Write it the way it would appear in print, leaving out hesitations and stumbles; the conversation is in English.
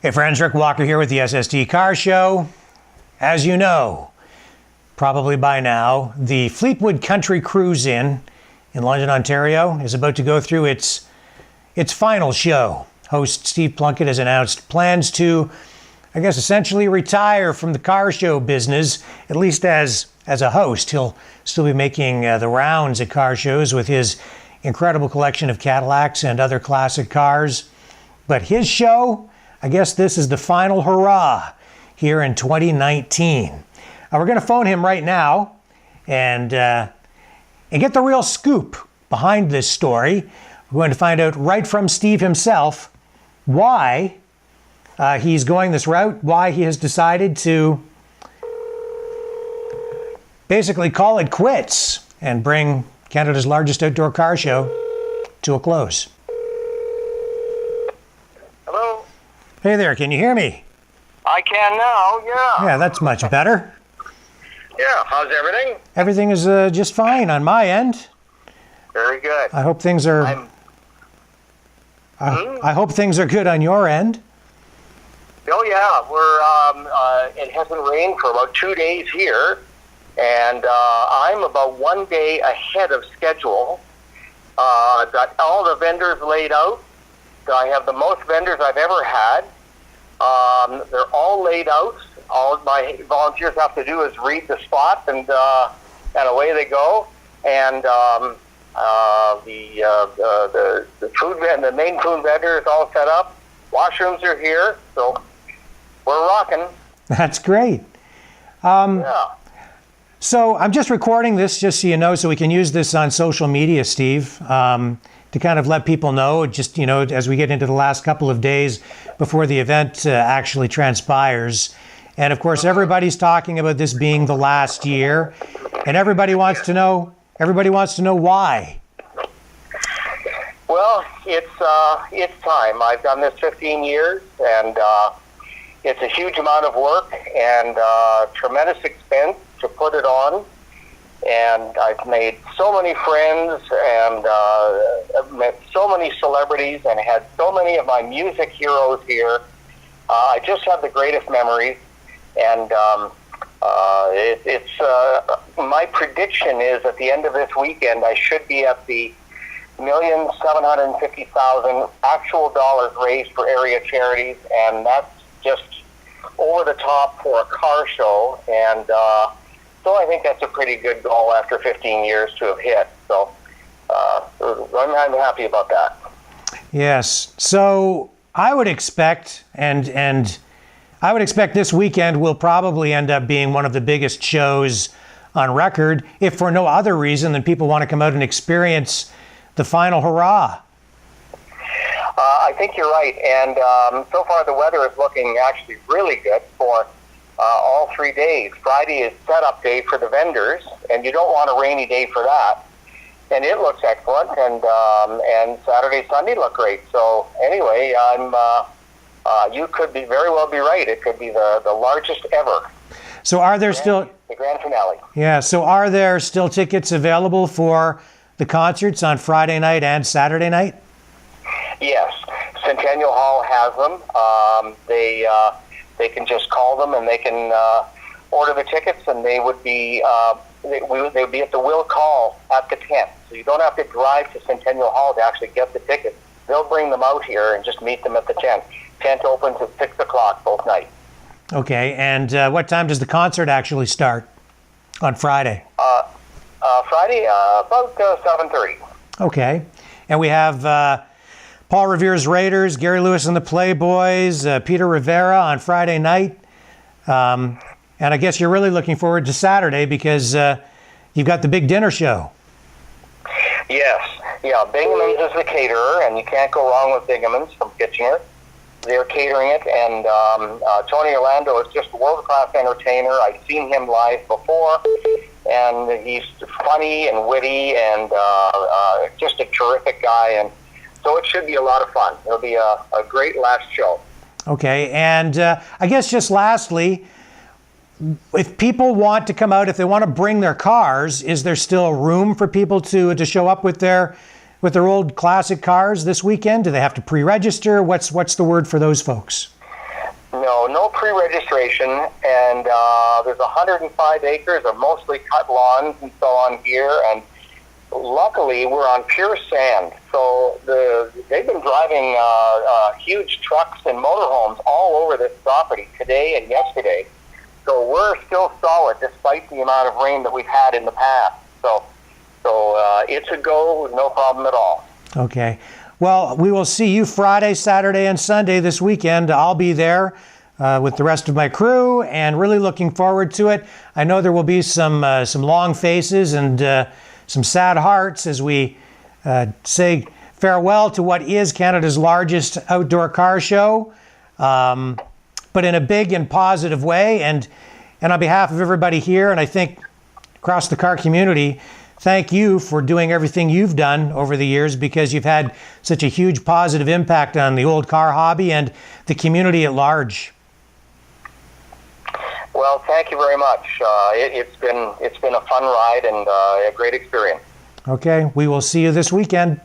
Hey friends, Rick Walker here with the SST Car Show. As you know, probably by now, the Fleetwood Country Cruize in London, Ontario is about to go through its final show. Host Steve Plunkett has announced plans to, essentially retire from the car show business, at least as a host. He'll still be making the rounds at car shows with his incredible collection of Cadillacs and other classic cars. But his show, I guess this is the final hurrah here in 2019. We're going to phone him right now and get the real scoop behind this story. We're going to find out right from Steve himself why he's going this route, why he has decided to basically call it quits and bring Canada's largest outdoor car show to a close. Hello? Hey there, can you hear me? I can now, yeah. Yeah, that's much better. Yeah, how's everything? Everything is just fine on my end. Very good. I hope things are... I hope things are good on your end. Oh yeah, it hasn't rained for about 2 days here, and I'm about 1 day ahead of schedule. I've got all the vendors laid out. I have the most vendors I've ever had. They're all laid out. All my volunteers have to do is read the spot, and away they go. And the food and the main food vendor is all set up. Washrooms are here, so we're rocking. That's great. Yeah. So I'm just recording this, just so you know, so we can use this on social media, Steve, to kind of let people know, just, as we get into the last couple of days before the event actually transpires. And of course, everybody's talking about this being the last year, and everybody wants to know why. Well, it's time. I've done this 15 years, and it's a huge amount of work and tremendous expense to put it on. And I've made so many friends and I've met so many celebrities and had so many of my music heroes here. I just have the greatest memories. And my prediction is at the end of this weekend, I should be at the $1,750,000 actual dollars raised for area charities, and that's just over the top for a car show. And so I think that's a pretty good goal after 15 years to have hit. So I'm happy about that. Yes. So I would expect, and I would expect this weekend will probably end up being one of the biggest shows on record, if for no other reason than people want to come out and experience the final hurrah. I think you're right. And so far the weather is looking actually really good for all 3 days. Friday is setup day for the vendors, and you don't want a rainy day for that. And it looks excellent, and Saturday, Sunday look great. So anyway, you could very well be right. It could be the largest ever. So are there still... The grand finale. Yeah, so are there still tickets available for the concerts on Friday night and Saturday night? Yes. Centennial Hall has them. They can just call them and they can order the tickets, and they would be they would be at the will call at the tent. So you don't have to drive to Centennial Hall to actually get the tickets. They'll bring them out here and just meet them at the tent. Tent opens at 6 o'clock both nights. Okay, and what time does the concert actually start on Friday? Friday, about 7:30. Okay, and we have Paul Revere's Raiders, Gary Lewis and the Playboys, Peter Rivera on Friday night. And I guess you're really looking forward to Saturday because you've got the big dinner show. Yes. Yeah, Bingaman's is the caterer, and you can't go wrong with Bingaman's from Kitchener. They're catering it, and Tony Orlando is just a world-class entertainer. I've seen him live before, and he's funny and witty and just a terrific guy, and so it should be a lot of fun. It'll be a great last show. Okay, and I guess just lastly, if people want to come out, if they want to bring their cars, is there still room for people to show up with their old classic cars this weekend? Do they have to pre-register? What's the word for those folks? No pre-registration, and there's 105 acres of mostly cut lawns and so on here, and luckily we're on pure sand. So they've been driving huge trucks and motorhomes all over this property today and yesterday. So we're still solid despite the amount of rain that we've had in the past. So it's a go, no problem at all. Okay. Well, we will see you Friday, Saturday, and Sunday this weekend. I'll be there with the rest of my crew, and really looking forward to it. I know there will be some long faces and some sad hearts as we say farewell to what is Canada's largest outdoor car show, but in a big and positive way. And on behalf of everybody here, and I think across the car community, thank you for doing everything you've done over the years, because you've had such a huge positive impact on the old car hobby and the community at large. Well, thank you very much. It's been a fun ride and a great experience. Okay, we will see you this weekend.